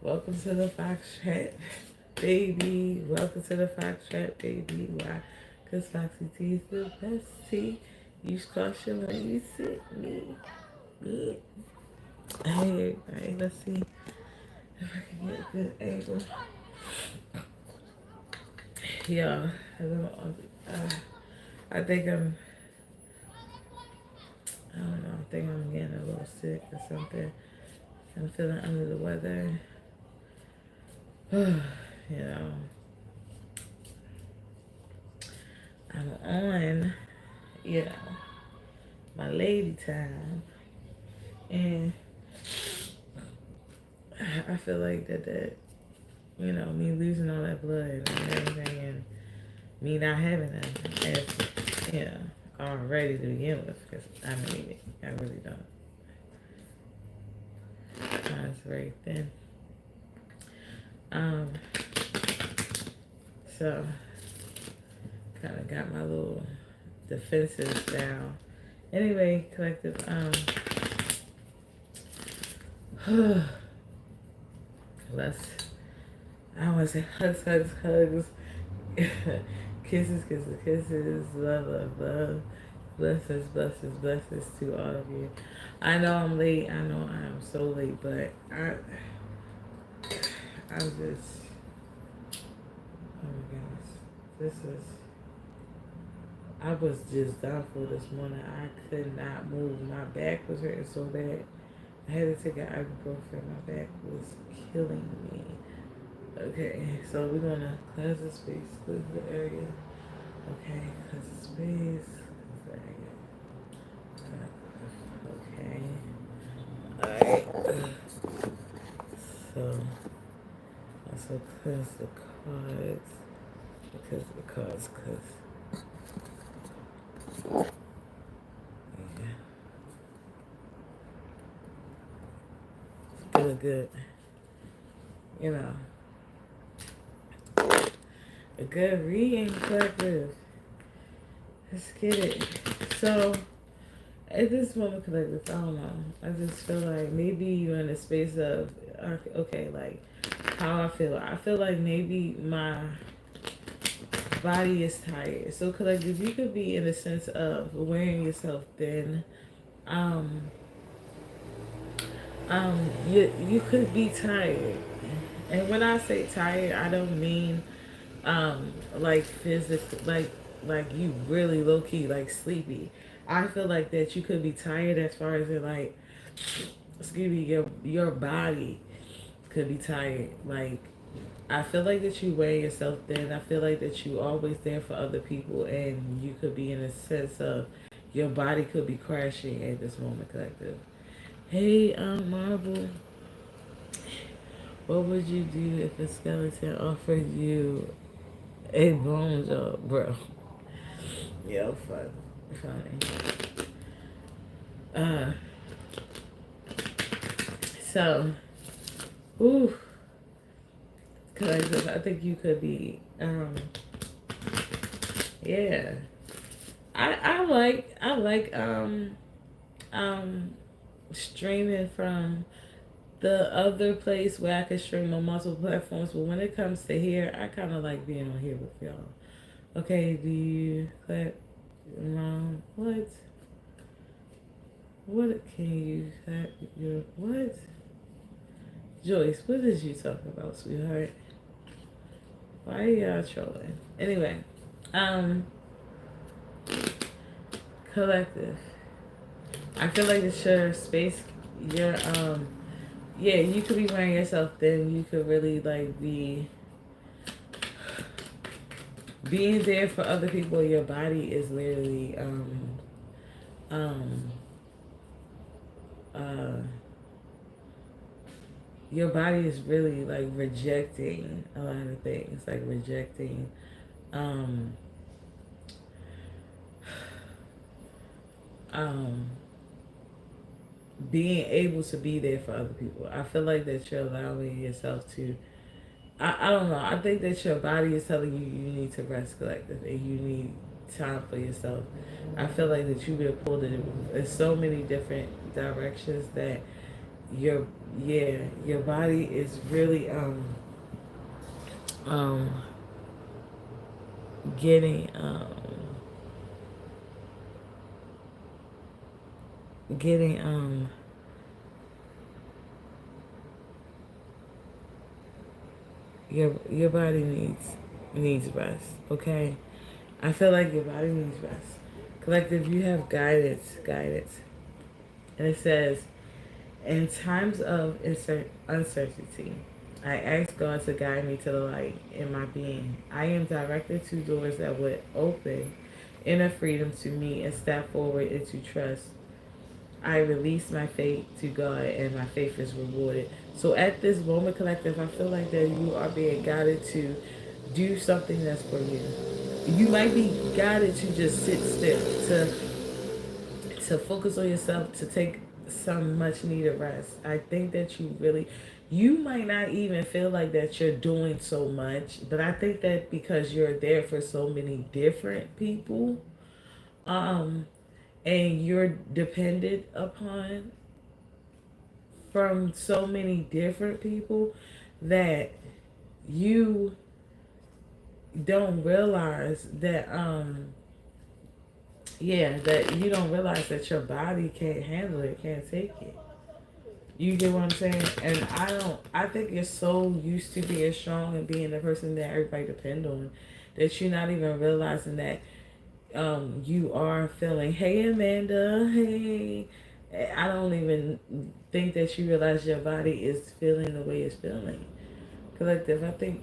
Welcome to the Fox Chat, baby. Welcome to the Fox Chat, baby. Why? Because Foxy T is the best tea. Use caution when you see me. Yeah. Hey, everybody, let's see if I can get a good angle. Yeah, I think I don't know, I think I'm getting a little sick or something. I'm feeling under the weather. You know, I'm on, you know, my lady time. And I feel like that, me losing all that blood and everything and me not having that as, already to begin with, because I need it. I really don't. Mine's very thin. Um, so kind of got my little defenses down. Anyway, collective, let's, I want to say hugs, hugs, hugs, kisses, kisses, kisses, love, love, love, blessings, blessings, blessings to all of you. I know I'm late. I know I am so late, but I'm just, oh my goodness, this is. I was just done for this morning. I could not move. My back was hurting so bad. I had to take an ibuprofen. My back was killing me. Okay, so we're gonna cleanse the space, cleanse the area. Okay, cleanse the space, cleanse the area. Okay. Alright. So, also cleanse the cards. Because the cards, because, yeah, it's feeling good. You know, a good reading collective. Let's get it. So, at this moment, collective, I don't know. I just feel like maybe you're in a space of, okay, like how I feel. I feel like maybe my body is tired. So, collective, you could be in a sense of wearing yourself thin. Um, you could be tired. And when I say tired, I don't mean like physical, like you really low key like sleepy. I feel like that you could be tired as far as in like, excuse me, your body could be tired. Like I feel like that you wear yourself thin. I feel like that you always there for other people, and you could be in a sense of your body could be crashing at this moment, collective. Hey, Marble, what would you do if a skeleton offered you a bone job, bro? Yo, funny. Uh, so, ooh, cause I think you could be, yeah. I like streaming from the other place where I could stream on multiple platforms, but when it comes to here, I kind of like being on here with y'all. Okay, do you clap? What? What can you clap your what? Joyce, what is you talking about, sweetheart? Why are y'all trolling? Anyway, um, collective. I feel like it's your space. Your yeah, you could be wearing yourself thin. You could really like be being there for other people. Your body is literally um uh your body is really like rejecting a lot of things, like rejecting um um being able to be there for other people. I feel like that you're allowing yourself to. I don't know. I think that your body is telling you you need to rest, collective, and you need time for yourself. I feel like that you've been pulled in so many different directions that your yeah, your body is really um getting getting your body needs rest, okay? I feel like your body needs rest. Collective, you have guidance. And it says, in times of uncertainty, I ask God to guide me to the light in my being. I am directed to doors that would open inner freedom to me and step forward into trust. I release my faith to God and my faith is rewarded. So at this moment, collective, I feel like that you are being guided to do something that's for you. You might be guided to just sit still, to focus on yourself, to take some much needed rest. I think that you might not even feel like that you're doing so much, but I think that because you're there for so many different people, um, and you're dependent upon from so many different people that you don't realize that that you don't realize that your body can't handle it, can't take it. You get what I'm saying? And I think you're so used to being strong and being the person that everybody depend on that you're not even realizing that you are feeling, hey Amanda, hey. I don't even think that you realize your body is feeling the way it's feeling. Collective, I think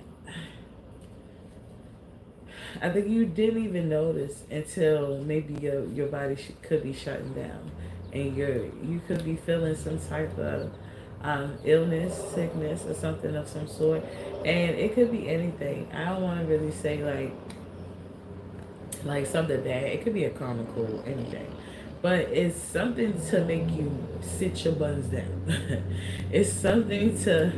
you didn't even notice until maybe your body could be shutting down, and you could be feeling some type of illness, sickness, or something of some sort, and it could be anything. I don't want to really say like something bad. It could be a common cold, anything. But it's something to make you sit your buns down. It's something to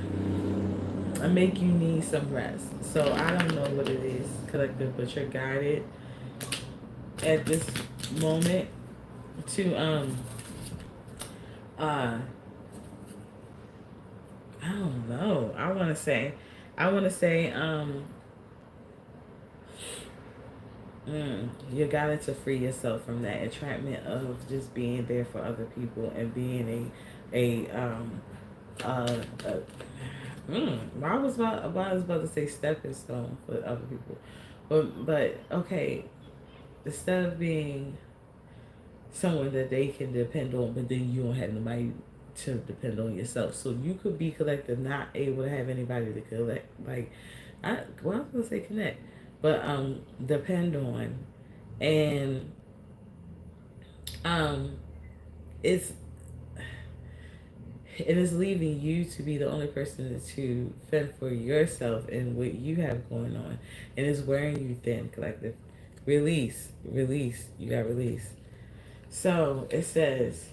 make you need some rest. So I don't know what it is, collective, but you're guided at this moment to uh I don't know. I wanna say you got to free yourself from that entrapment of just being there for other people and being uh, uh I was about to say stepping stone for other people, but okay, instead of being someone that they can depend on, but then you don't have nobody to depend on yourself. So you could be collective, not able to have anybody to collect. Like, I was gonna say connect, but depend on, and um, it's it is leaving you to be the only person to fend for yourself and what you have going on, and it's wearing you thin, collective. Release. You got release. So it says,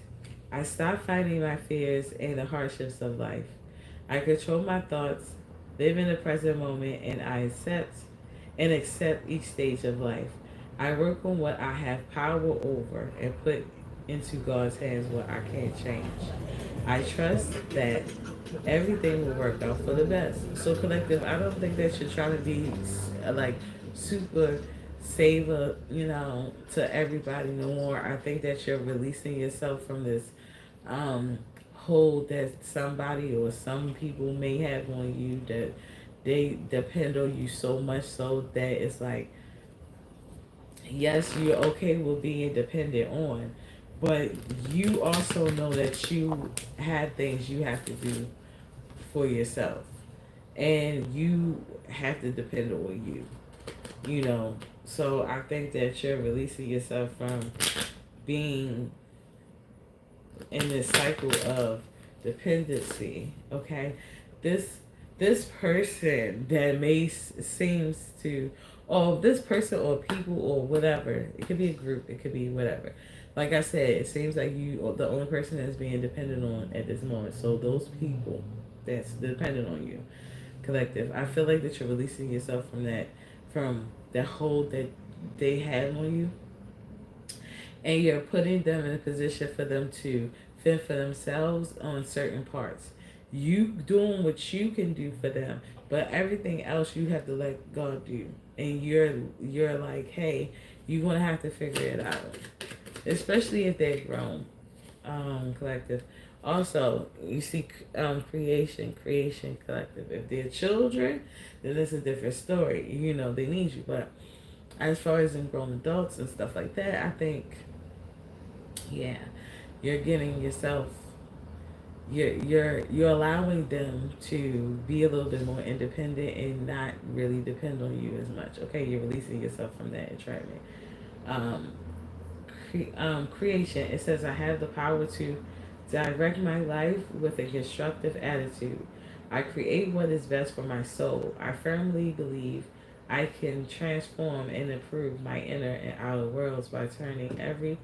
I stop fighting my fears and the hardships of life. I control my thoughts, live in the present moment, and I accept each stage of life. I work on what I have power over and put into God's hands what I can't change. I trust that everything will work out for the best. So collective, I don't think that you're trying to be like super saver, to everybody no more. I think that you're releasing yourself from this hold that somebody or some people may have on you, that they depend on you so much so that it's like, yes, you're okay with being dependent on, but you also know that you have things you have to do for yourself, and you have to depend on you. So I think that you're releasing yourself from being in this cycle of dependency. Okay, this this person that seems to, or this person or people or whatever, it could be a group, it could be whatever. Like I said, it seems like you are the only person that's being dependent on at this moment. So those people that's dependent on you, collective, I feel like that you're releasing yourself from that hold that they have on you, and you're putting them in a position for them to fend for themselves on certain parts. You doing what you can do for them, but everything else you have to let God do. And you're like, hey, you're gonna have to figure it out, especially if they're grown. Collective. Also, you see, creation collective. If they're children, then it's a different story. You know, they need you. But as far as in grown adults and stuff like that, I think, yeah, you're getting yourself, you're allowing them to be a little bit more independent and not really depend on you as much. Okay, you're releasing yourself from that entrapment. Um, Creation. It says, I have the power to direct my life with a constructive attitude. I create what is best for my soul. I firmly believe I can transform and improve my inner and outer worlds by turning every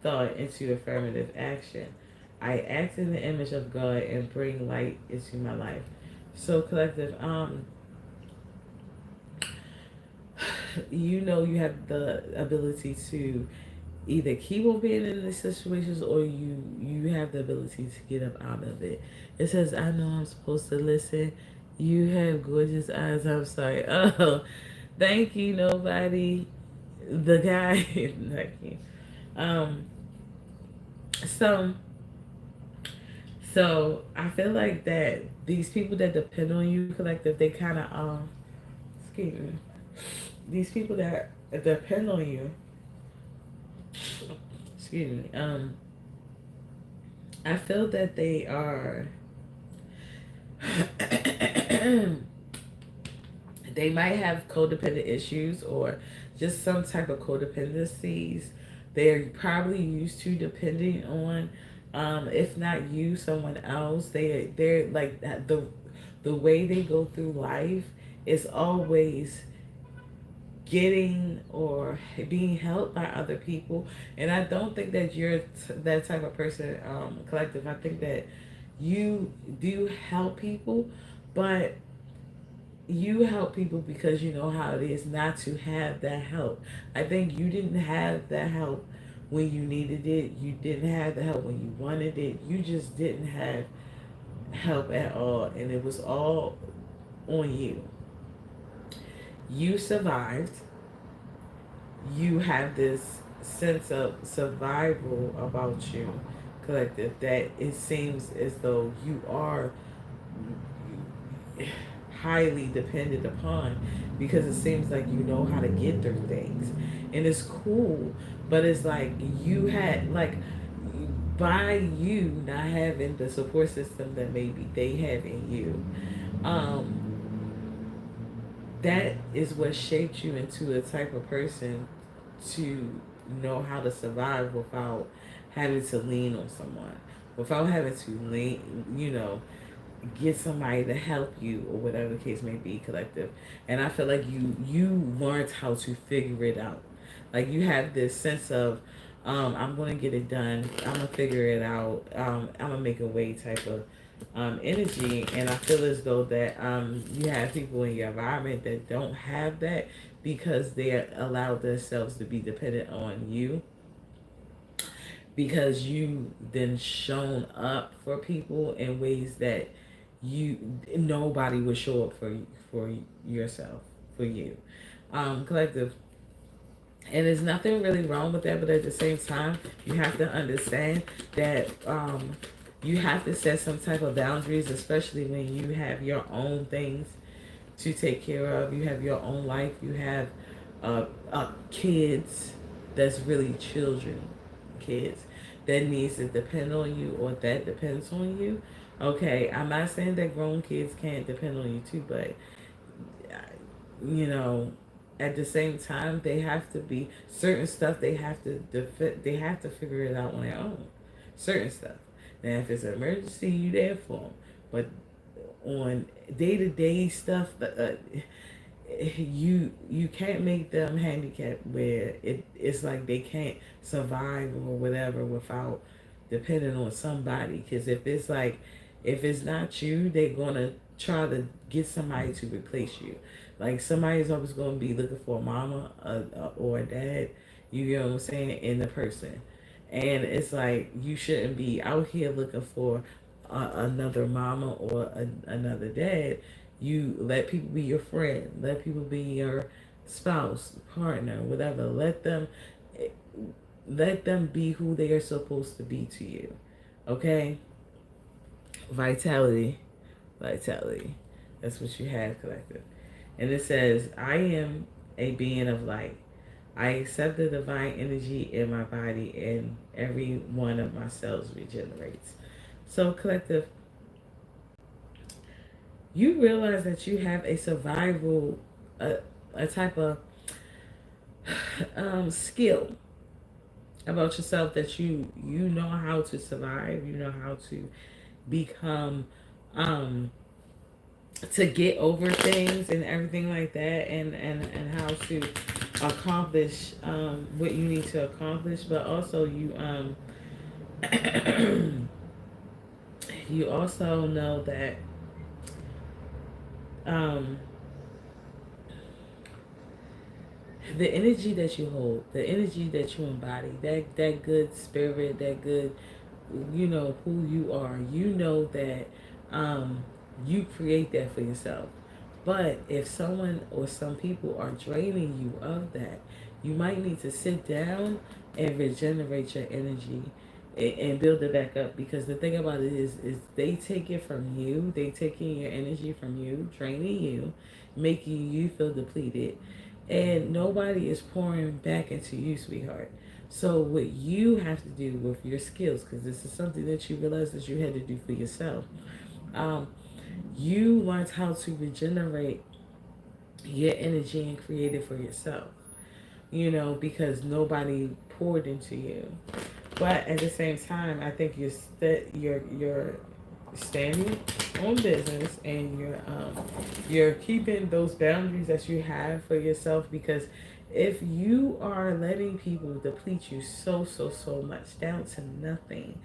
thought into affirmative action. I act in the image of God and bring light into my life. So collective, you know you have the ability to either keep on being in these situations or you have the ability to get up out of it. It says, I know I'm supposed to listen. You have gorgeous eyes. I'm sorry. Oh, thank you, nobody. The guy, thank you. Um, so so I feel like that these people that depend on you, collective, they kind of excuse me. These people that depend on you, excuse me. I feel that they are they might have codependent issues or just some type of codependencies. They're probably used to depending on, if not you, someone else. They're like that. The way they go through life is always getting or being helped by other people. And I don't think that you're that type of person, collective. I think that you do help people, but you help people because you know how it is not to have that help. I think you didn't have that help when you needed it. You didn't have the help when you wanted it. You just didn't have help at all, and it was all on you. You survived. You have this sense of survival about you, collective, that it seems as though you are highly dependent upon, because it seems like you know how to get through things, and it's cool. But it's like you had like, by you not having the support system that maybe they have in you, um that is what shaped you into a type of person to know how to survive without having to lean on someone, without having to lean, get somebody to help you or whatever the case may be, collective. And I feel like you learned how to figure it out. Like you have this sense of, I'm gonna get it done, I'm gonna figure it out, I'm gonna make a way type of energy. And I feel as though that you have people in your environment that don't have that because they allow themselves to be dependent on you, because you then shown up for people in ways that nobody would show up for yourself, for you, collective. And there's nothing really wrong with that, but at the same time you have to understand that you have to set some type of boundaries, especially when you have your own things to take care of. You have your own life. You have kids that's really children, kids that needs to depend on you or that depends on you. Okay, I'm not saying that grown kids can't depend on you too, but you know, at the same time, they have to be certain stuff. They have to they have to figure it out on their own. Certain stuff. Now, if it's an emergency, you there for them. But on day to day stuff, you can't make them handicapped where it's like they can't survive or whatever without depending on somebody. Because if it's not you, they're gonna try to get somebody to replace you. Like somebody's always gonna be looking for a mama or a dad. You get what I'm saying, in the person. And it's like you shouldn't be out here looking for another mama or another dad. You let people be your friend, let people be your spouse, partner, whatever. Let them be who they are supposed to be to you. Okay? Vitality. Vitality. That's what you have, collective. And it says, I am a being of light. I accept the divine energy in my body, and every one of my cells regenerates. So, collective, you realize that you have a survival, a type of skill about yourself, that you know how to survive, you know how to become, to get over things and everything like that, and how to accomplish what you need to accomplish. But also you also know that um, the energy that you hold, the energy that you embody, that good spirit, that good, who you are, that you create that for yourself. But if someone or some people are draining you of that, you might need to sit down and regenerate your energy and build it back up. Because the thing about it is they take it from you. They taking your energy from you, draining you, making you feel depleted, and nobody is pouring back into you, sweetheart. So what you have to do with your skills, because this is something that you realize that you had to do for yourself. Um, you learned how to regenerate your energy and create it for yourself. Because nobody poured into you. But at the same time, I think you're standing on business, and you're keeping those boundaries that you have for yourself. Because if you are letting people deplete you so much down to nothing,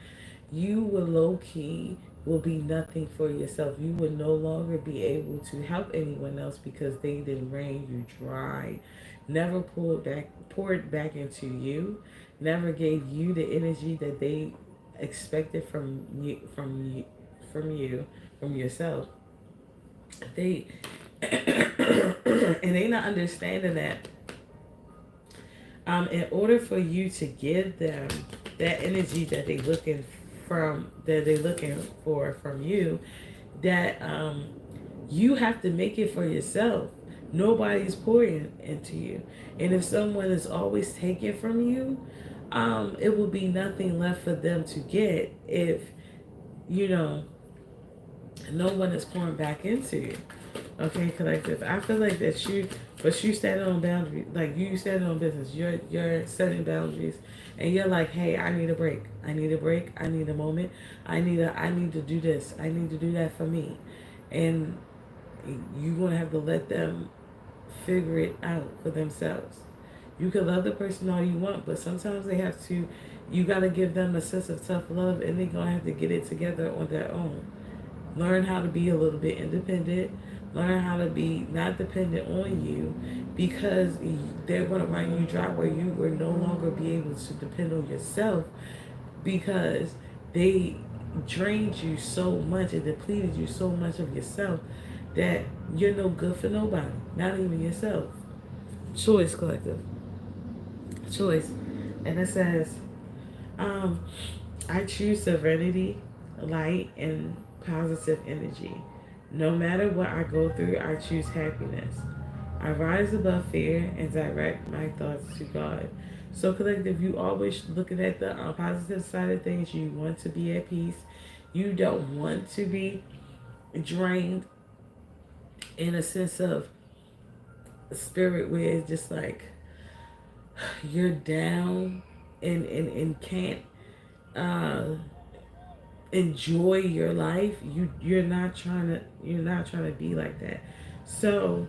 you will low key will be nothing for yourself. You will no longer be able to help anyone else, because they did drain you dry, never poured back into you, never gave you the energy that they expected from yourself. They and they not understanding that, in order for you to give them that energy that they're looking for from you, that you have to make it for yourself. Nobody's pouring into you. And if someone is always taking from you, it will be nothing left for them to get if, you know, no one is pouring back into you. Okay, collective. I feel like that you stand on boundaries, like you stand on business. You're setting boundaries, and you're like, hey, I need a break. I need a break. I need a moment. I need to do this. I need to do that for me, and you're gonna have to let them figure it out for themselves. You can love the person all you want, but sometimes they have to. You gotta give them a sense of tough love, and they're gonna have to get it together on their own. Learn how to be a little bit independent. Learn how to be not dependent on you, because they're going to run you dry, where you will no longer be able to depend on yourself, because they drained you so much and depleted you so much of yourself that you're no good for nobody, not even yourself. Choice, collective. Choice. And it says, um, I choose serenity, light, and positive energy. No matter what I go through, I choose happiness. I rise above fear and direct my thoughts to God. So, collective, you always looking at the positive side of things. You want to be at peace. You don't want to be drained in a sense of spirit, where it's just like you're down and can't uh, enjoy your life. You're not trying to be like that. So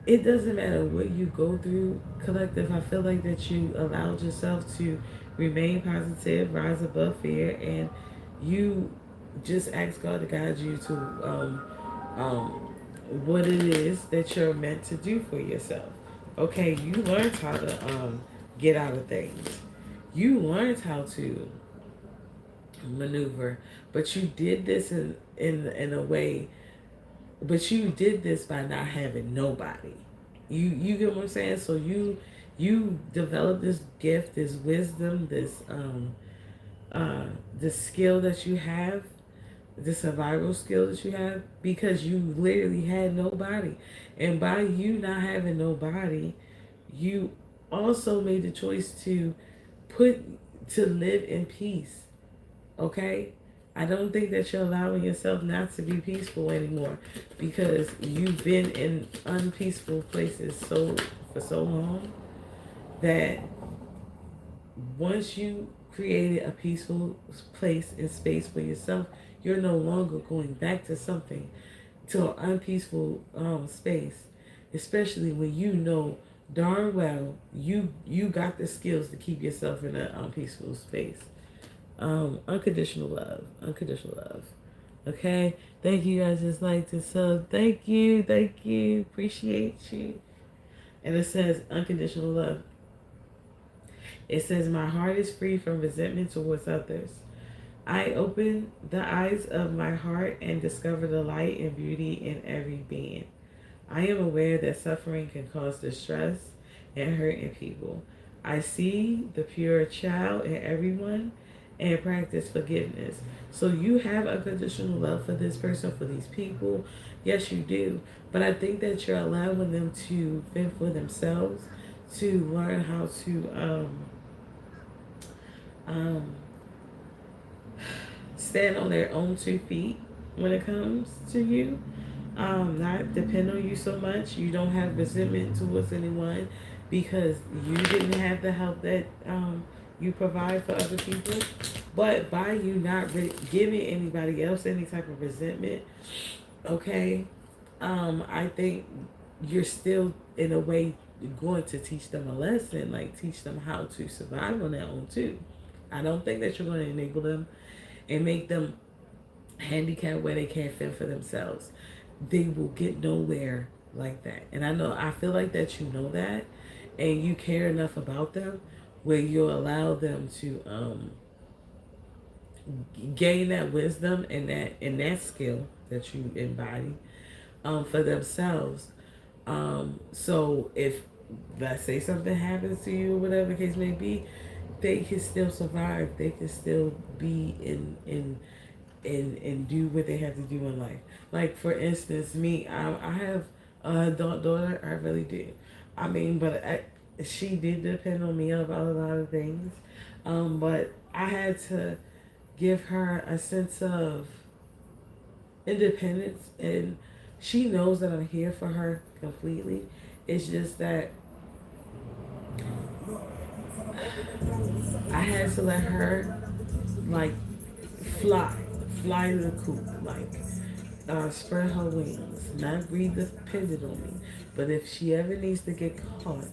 it doesn't matter what you go through, collective. I feel like that you allowed yourself to remain positive, rise above fear, and you just ask God to guide you to um, what it is that you're meant to do for yourself. Okay, you learned how to get out of things. You learned how to maneuver, but you did this in a way, but you did this by not having nobody. You get what I'm saying? So you developed this gift, this wisdom, this skill that you have, the survival skill that you have, because you literally had nobody. And by you not having nobody, you also made the choice to put to live in peace. Okay? I don't think that you're allowing yourself not to be peaceful anymore, because you've been in unpeaceful places for so long that once you created a peaceful place and space for yourself, you're no longer going back to something, to an unpeaceful space, especially when you know darn well you got the skills to keep yourself in an unpeaceful space. Unconditional love, unconditional love. Okay, thank you guys. Just like to sub. Thank you, appreciate you. And it says unconditional love. It says, my heart is free from resentment towards others. I open the eyes of my heart and discover the light and beauty in every being. I am aware that suffering can cause distress and hurt in people. I see the pure child in everyone and practice forgiveness. So you have unconditional love for this person, for these people. Yes, you do. But I think that you're allowing them to fend for themselves, to learn how to um, stand on their own 2 feet when it comes to you. Not depend on you so much. You don't have resentment towards anyone because you didn't have the help that you provide for other people. But by you not giving anybody else any type of resentment, okay, I think you're still in a way going to teach them a lesson, like teach them how to survive on their own too. I don't think that you're going to enable them and make them handicapped where they can't fend for themselves. They will get nowhere like that. And I feel like that you know that, and you care enough about them where you allow them to gain that wisdom and that skill that you embody for themselves. So if, let's say, something happens to you, whatever the case may be, they can still survive. They can still be and do what they have to do in life. Like for instance, me, I have a adult daughter. I really do. I mean, she did depend on me about a lot of things. But I had to give her a sense of independence, and she knows that I'm here for her completely. It's just that I had to let her like fly, fly to the coop, like spread her wings, not be dependent on me. But if she ever needs to get caught,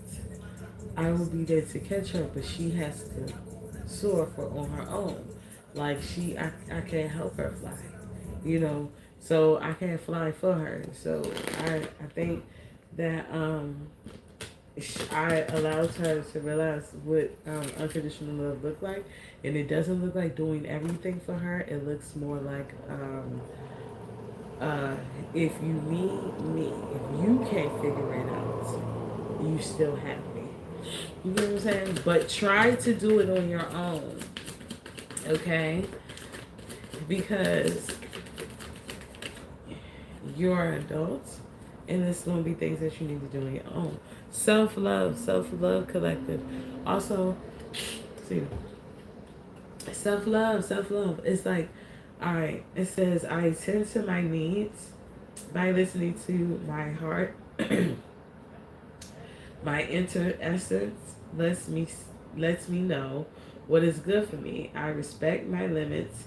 I will be there to catch her. But she has to soar for on her own. Like I can't help her fly, you know. So I can't fly for her. So I think that I allowed her to realize what unconditional love looked like, and it doesn't look like doing everything for her. It looks more like if you need me, if you can't figure it out, you still have me. You know what I'm saying? But try to do it on your own, okay? Because you're an adult, and it's going to be things that you need to do on your own. Self love collective. Also, see, self love. It's like, all right. It says, I attend to my needs by listening to my heart. My inner essence lets me know what is good for me. I respect my limits.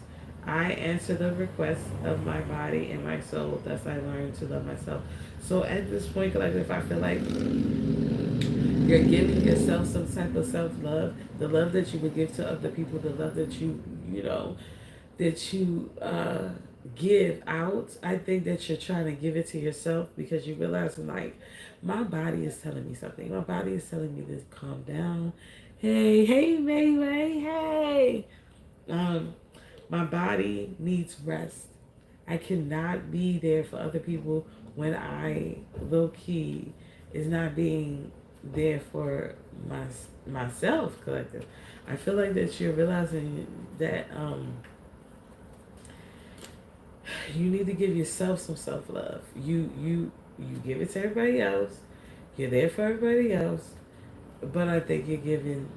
I answer the requests of my body and my soul. Thus, I learn to love myself. So at this point, like if I feel like you're giving yourself some type of self-love, the love that you would give to other people, the love that you know, that you give out, I think that you're trying to give it to yourself because you realize, like, my body is telling me something. My body is telling me to calm down Hey, hey, May, hey. Um, my body needs rest. I cannot be there for other people when I low key is not being there for myself collective. I feel like that you're realizing that you need to give yourself some self love. You give it to everybody else. You're there for everybody else, but I think you're giving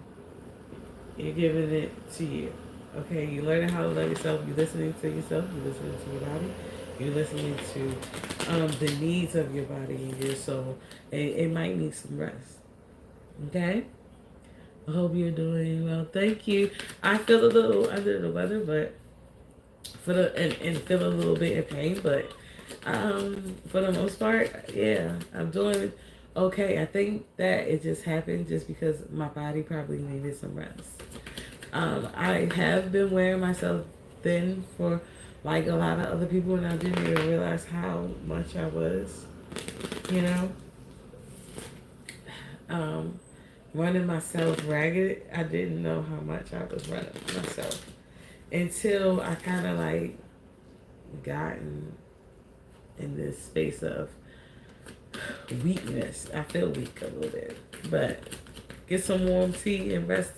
it to you. Okay, you learning how to love yourself. You're listening to yourself. You're listening to your body. You're listening to the needs of your body and your soul. And it might need some rest. Okay. I hope you're doing well. Thank you. I feel a little under the weather, but and feel a little bit in pain, but for the most part, yeah, I'm doing okay. I think that it just happened just because my body probably needed some rest. I have been wearing myself thin for like a lot of other people, and I didn't even realize how much I was, you know, um, running myself ragged. I didn't know how much I was running myself until I kind of like gotten in this space of weakness. I feel weak a little bit, but get some warm tea and rest.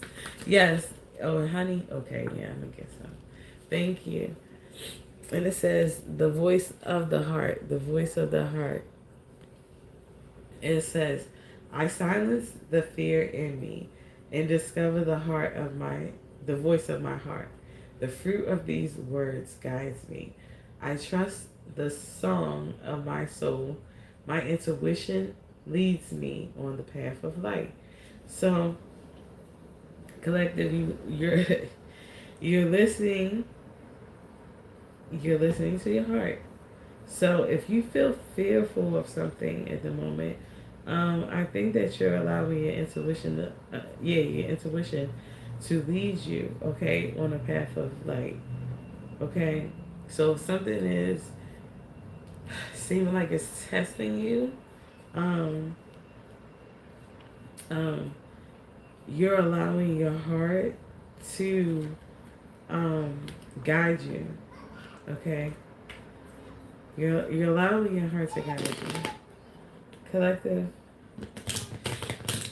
Yes. Oh, honey. Okay, yeah, I'm gonna get some. Thank you. And it says the voice of the heart. The voice of the heart. It says, I silence the fear in me and discover the voice of my heart. The fruit of these words guides me. I trust the song of my soul. My intuition leads me on the path of light. So, collective, you're you're listening. You're listening to your heart. So, if you feel fearful of something at the moment, I think that you're allowing your intuition your intuition to lead you, okay, on a path of light. Okay, so if something is seeming like it's testing you, um, um, you're allowing your heart to guide you. Okay, you're allowing your heart to guide you. Collective,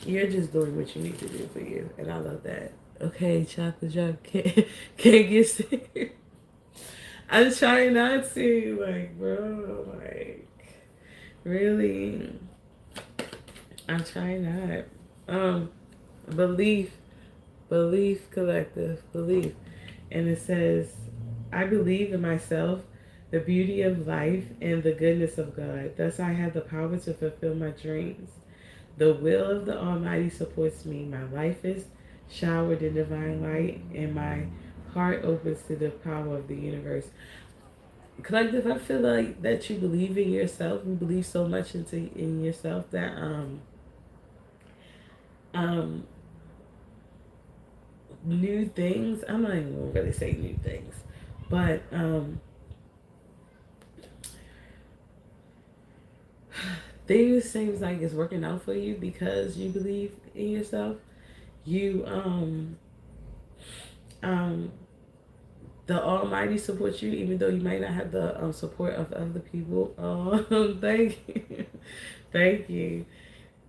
you're just doing what you need to do for you, and I love that. Okay, chocolate drop can't get sick. I'm trying not to, like, bro, like, really, I'm trying not. Um, belief, belief, collective, belief. And it says, I believe in myself, the beauty of life, and the goodness of God. Thus, I have the power to fulfill my dreams. The will of the Almighty supports me. My life is showered in divine light, and my heart opens to the power of the universe. Collective, I feel like that you believe in yourself. You believe so much in yourself that um new things. I'm not even gonna really say new things, but things seems like it's working out for you because you believe in yourself. You um the Almighty supports you, even though you might not have the support of other people. Thank you, thank you.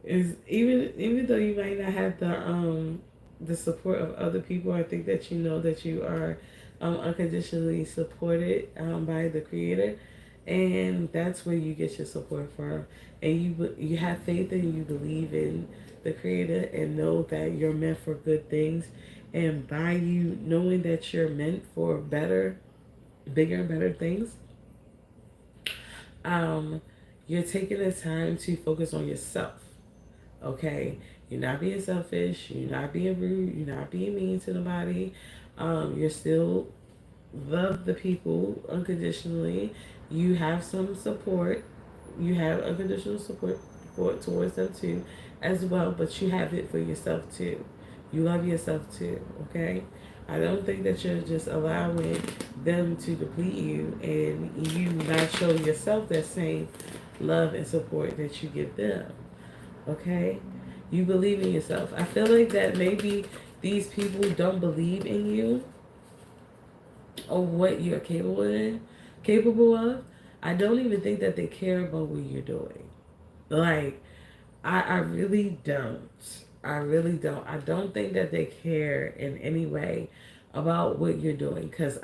Is even though you might not have the support of other people, I think that you know that you are unconditionally supported by the Creator, and that's where you get your support from. And you have faith and you believe in the Creator and know that you're meant for good things. And by you knowing that you're meant for better, bigger and better things, um, you're taking the time to focus on yourself. Okay, you're not being selfish. You're not being rude. You're not being mean to nobody. You're still love the people unconditionally. You have some support. You have unconditional support towards them too, as well. But you have it for yourself too. You love yourself too. Okay. I don't think that you're just allowing them to deplete you and you not show yourself that same love and support that you give them. Okay? You believe in yourself. I feel like that maybe these people don't believe in you or what you're capable of. I don't even think that they care about what you're doing. Like, I really don't. I really don't. I don't think that they care in any way about what you're doing. Because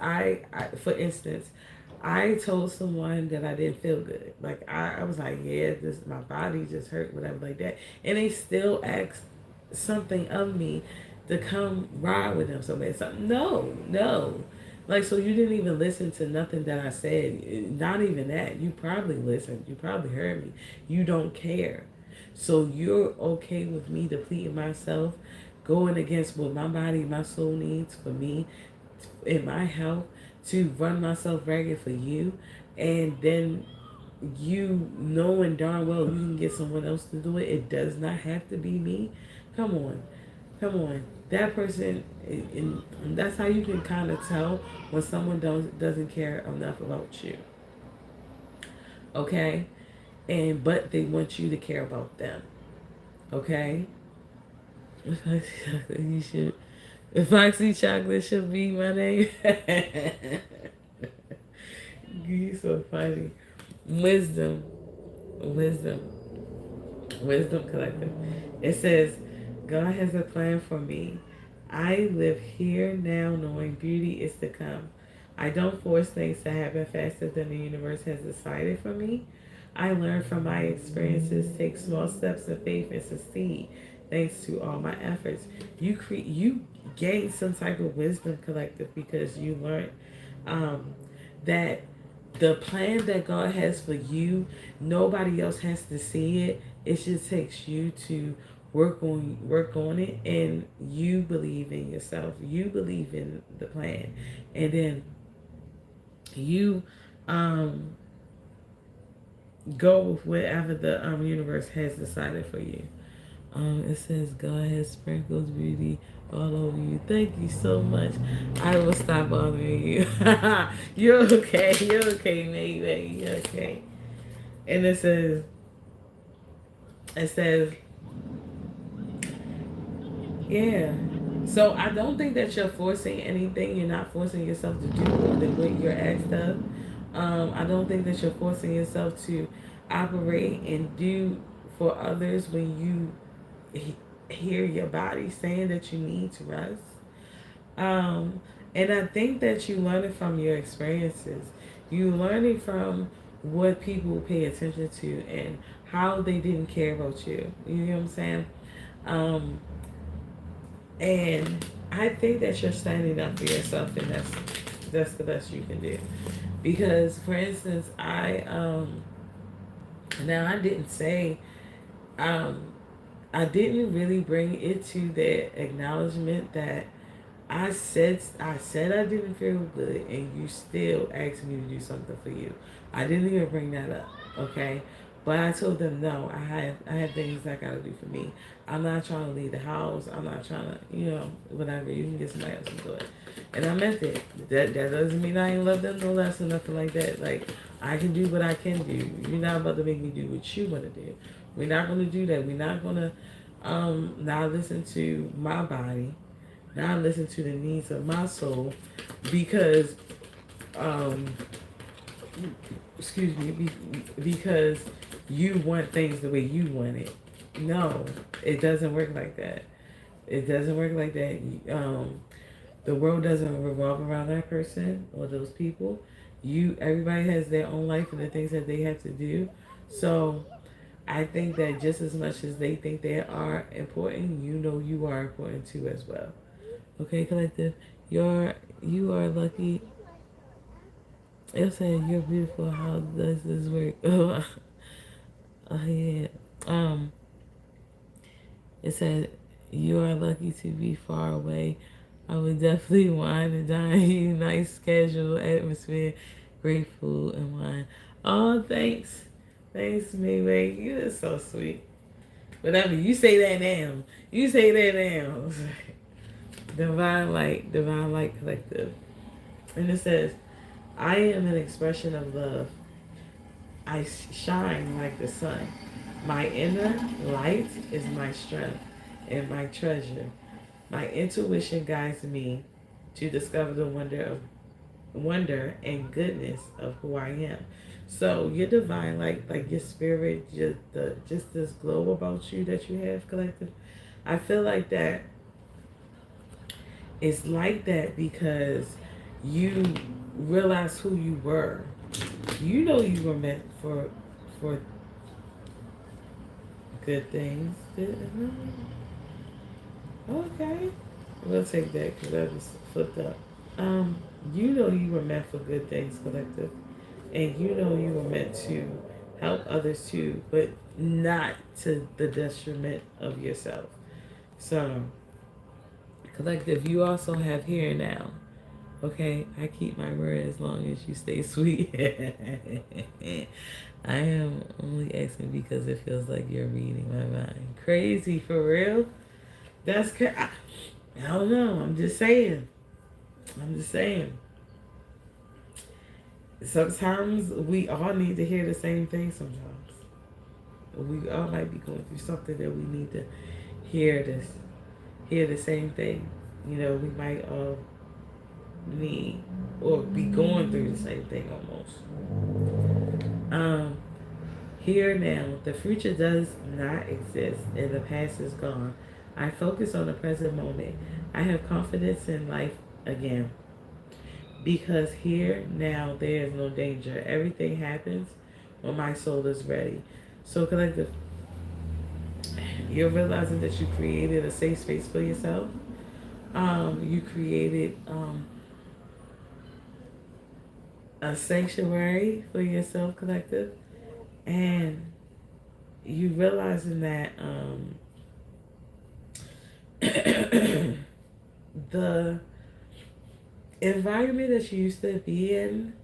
for instance, I told someone that I didn't feel good. Like, I was like, yeah, this my body just hurt, whatever, like that. And they still asked something of me to come ride with them somewhere. So, no, no. Like, so you didn't even listen to nothing that I said. Not even that. You probably listened. You probably heard me. You don't care. So you're okay with me depleting myself, going against what my body, my soul needs for me, in my health, to run myself ragged for you, and then you knowing darn well you can get someone else to do it. It does not have to be me. Come on. Come on. That person, and that's how you can kind of tell when someone doesn't care enough about you. Okay? But they want you to care about them. Okay? You should. Foxy Chocolate should be my name. You so funny. Wisdom. Wisdom. Wisdom Collective. It says, God has a plan for me. I live here now knowing beauty is to come. I don't force things to happen faster than the universe has decided for me. I learn from my experiences, take small steps of faith, and succeed thanks to all my efforts. You gain some type of wisdom collective because you learned um, that the plan that God has for you, nobody else has to see it. It just takes you to work on it, and you believe in yourself. You believe in the plan, and then you um, go with whatever the universe has decided for you. It says God has sprinkled beauty all over you. Thank you so much. I will stop bothering you. You're okay. You're okay, Maybe. You're okay. And it says, yeah. So I don't think that you're forcing anything. You're not forcing yourself to do more than what you're asked of. I don't think that you're forcing yourself to operate and do for others when you hear your body saying that you need to rest. Um, and I think that you learn it from your experiences. You learn it from what people pay attention to and how they didn't care about you. You know what I'm saying? Um, and I think that you're standing up for yourself, and that's the best you can do. Because, for instance, I didn't say um, I didn't really bring it to the acknowledgement that I said I didn't feel good, and you still asked me to do something for you. I didn't even bring that up, okay? But I told them no. I have things I gotta do for me. I'm not trying to leave the house. I'm not trying to, whatever. You can get somebody else to do it, and I meant it. That doesn't mean I ain't love them no less or nothing like that. Like, I can do what I can do. You're not about to make me do what you want to do. We're not gonna do that. We're not gonna not listen to my body, now I listen to the needs of my soul because, um, excuse me, because you want things the way you want it. No, it doesn't work like that. It doesn't work like that. The world doesn't revolve around that person or those people. Everybody has their own life and the things that they have to do. So I think that just as much as they think they are important, you are important too as well. Okay, collective. You are lucky. It said you're beautiful. How does this work? Oh yeah. Um. It said you are lucky to be far away. I would definitely wine and dine you. Nice casual atmosphere, great food and wine. Oh, thanks. Thanks, Mayway. You're so sweet. Whatever you say that now. You say that now. Divine Light Collective. And it says, I am an expression of love. I shine like the sun. My inner light is my strength and my treasure. My intuition guides me to discover the wonder and goodness of who I am. So your divine light, like your spirit, just this glow about you that you have, collective. I feel like that it's like that because you realize who you were. You know you were meant for good things. Okay, we'll take that because that was flipped up. Um, you know you were meant for good things, collective, and you know you were meant to help others too, but not to the detriment of yourself. So, collective, you also have here and now. Okay, I keep my word as long as you stay sweet. I am only asking because it feels like you're reading my mind. Crazy for real? That's I don't know. I'm just saying. I'm just saying. Sometimes we all need to hear the same thing. Sometimes we all might be going through something that we need to hear this, hear the same thing. You know, we might all need or be going through the same thing almost. Here now, the future does not exist and the past is gone. I focus on the present moment. I have confidence in life again. Because here now there is no danger. Everything happens when my soul is ready. So collective, you're realizing that you created a safe space for yourself. You created a sanctuary for yourself, collective, and you realizing that the environment that you used to be in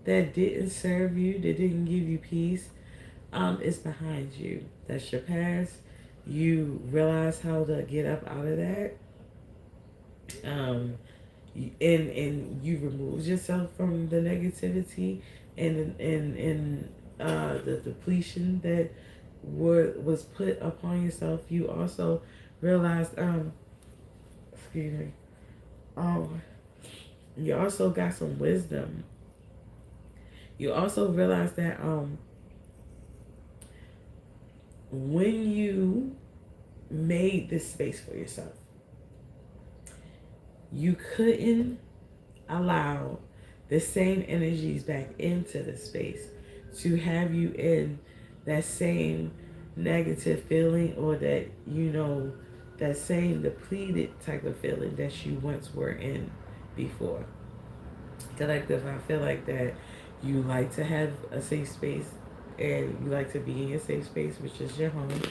that didn't serve you, that didn't give you peace, is behind you. That's your past. You realize how to get up out of that. Um, and you remove yourself from the negativity and the depletion that was put upon yourself. You also realized, excuse me, um, you also got some wisdom. You also realize that when you made this space for yourself, you couldn't allow the same energies back into the space to have you in that same negative feeling or that, you know, that same depleted type of feeling that you once were in before. Collective, I feel like that you like to have a safe space and you like to be in your safe space, which is your home,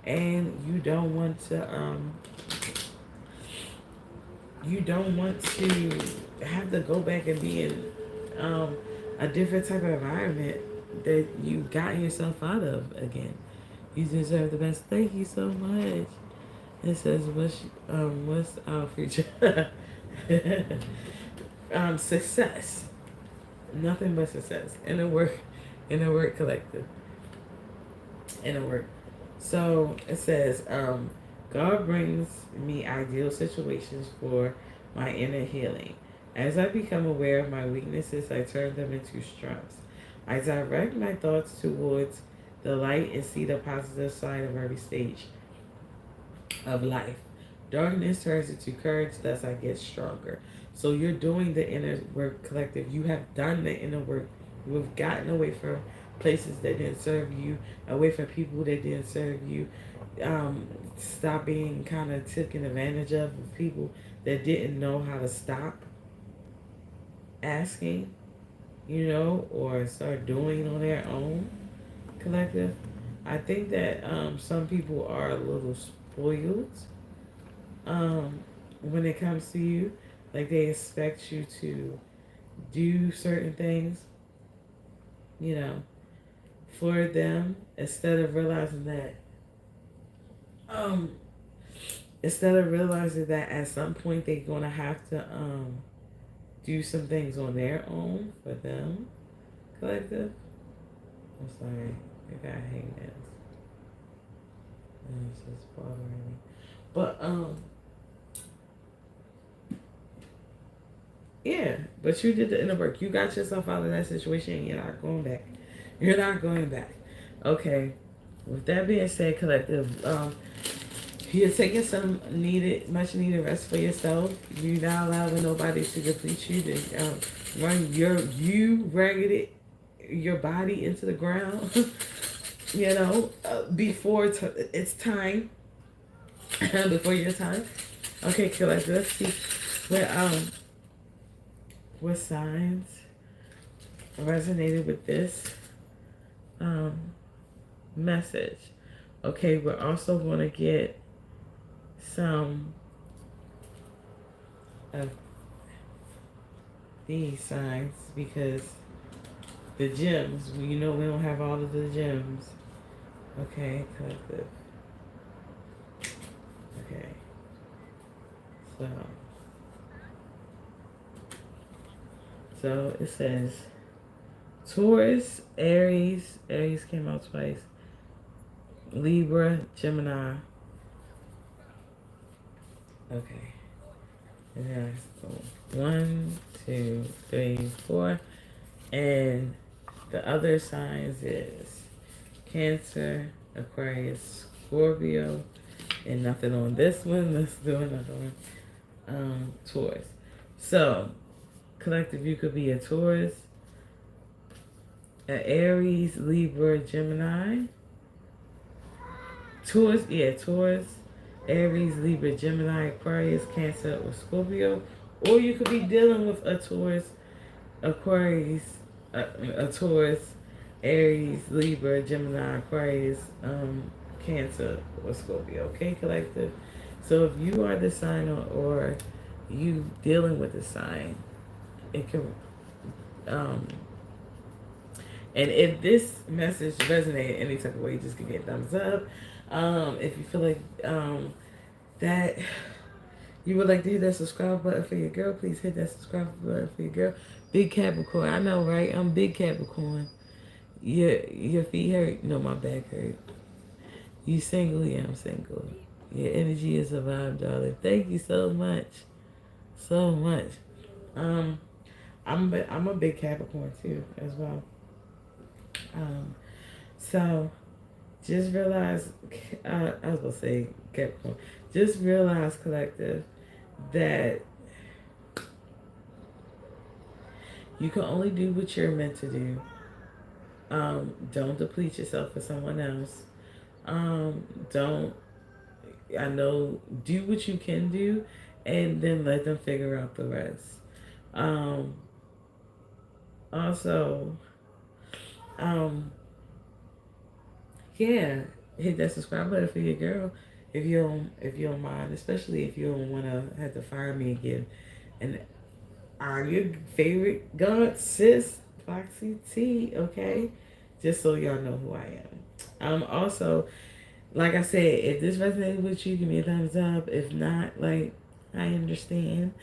and you don't want to have to go back and be in a different type of environment that you got yourself out of again. You deserve the best. Thank you so much. It says, what's our future? Success. Nothing but success. In the work collective. In the work. So it says, God brings me ideal situations for my inner healing. As I become aware of my weaknesses, I turn them into strengths. I direct my thoughts towards the light and see the positive side of every stage of life. Darkness turns into courage, thus I get stronger. So you're doing the inner work, collective. You have done the inner work. We've gotten away from places that didn't serve you, away from people that didn't serve you. Stop being kind of taken advantage of people that didn't know how to stop asking, you know, or start doing on their own, collective. I think that some people are a little spoiled when it comes to you. Like they expect you to do certain things, you know, for them instead of realizing that um instead of realizing that at some point they're gonna have to do some things on their own for them, collective. I'm sorry, I got hangnails. And it's just bothering me. But yeah, but you did the inner work. You got yourself out of that situation and you're not going back. You're not going back. Okay. With that being said, collective, you're taking some much needed rest for yourself. You're not allowing nobody to deplete you, to run you ragged your body into the ground. Before it's time, before your time. Okay, collective. Let's see what signs resonated with this message. Okay, we're also going to get some of these signs because the gems, we don't have all of the gems. Okay, collective. Okay. So it says Taurus, Aries came out twice, Libra, Gemini. Okay. And then I go 1, 2, 3, 4. And the other signs is Cancer, Aquarius, Scorpio, and nothing on this one. Let's do another one. Taurus. So, collective, you could be a Taurus, an Aries, Libra, Gemini. Taurus, Aries, Libra, Gemini, Aquarius, Cancer, or Scorpio. Or you could be dealing with a Taurus, Aquarius, a Taurus, Aries, Libra, Gemini, Aquarius, Cancer, or Scorpio. Okay, collective? So if you are the sign or you dealing with the sign, it can and if this message resonated any type of way, you just give me a thumbs up. If you feel like that you would like to hit that subscribe button for your girl, please hit that subscribe button for your girl. Big Capricorn. I know, right? I'm big Capricorn. Your feet hurt? No, my back hurt. You single? Yeah, I'm single. Your energy is a vibe, darling. Thank you so much. So much. I'm a big Capricorn too, as well. So just realize, I was gonna say Capricorn. Just realize, collective, that you can only do what you're meant to do. Don't deplete yourself for someone else. Do what you can do, and then let them figure out the rest. Also, yeah, hit that subscribe button for your girl if you don't mind, especially if you don't want to have to fire me again. And I'm your favorite god sis, Foxy T. Okay, just so y'all know who I am. Also, like I said, if this resonated with you, give me a thumbs up. If not, like, I understand.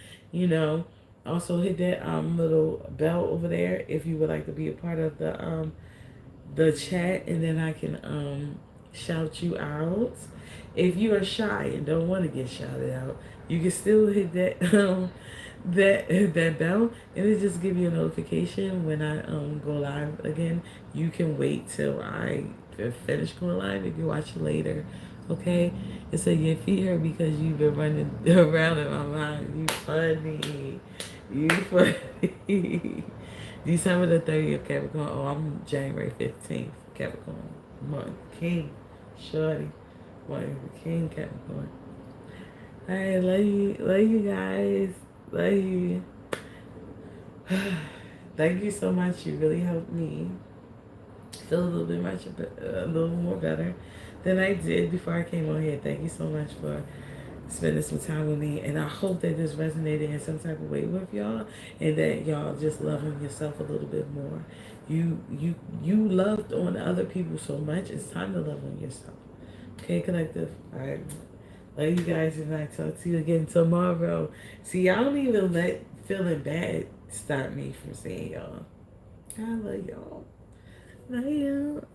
Also hit that little bell over there if you would like to be a part of the chat, and then I can shout you out. If you are shy and don't want to get shouted out, you can still hit that that bell, and it just give you a notification when I go live again. You can wait till I finish going live if you watch it later. Okay? And so your feet hurt because you've been running around in my mind. You funny. You funny. December the 30th, Capricorn. Oh, I'm January 15th, Capricorn. Martin King, Shorty. Martin King, Capricorn. Alright, love you guys. Love you. Thank you so much. You really helped me feel a little more better than I did before I came on here. Thank you so much for spending some time with me, and I hope that this resonated in some type of way with y'all, and that y'all just love on yourself a little bit more. You loved on other people so much. It's time to love on yourself. Okay, collective. All right. Love you guys, and I talk to you again tomorrow. See, I don't even let feeling bad stop me from seeing y'all. I love y'all. Love you.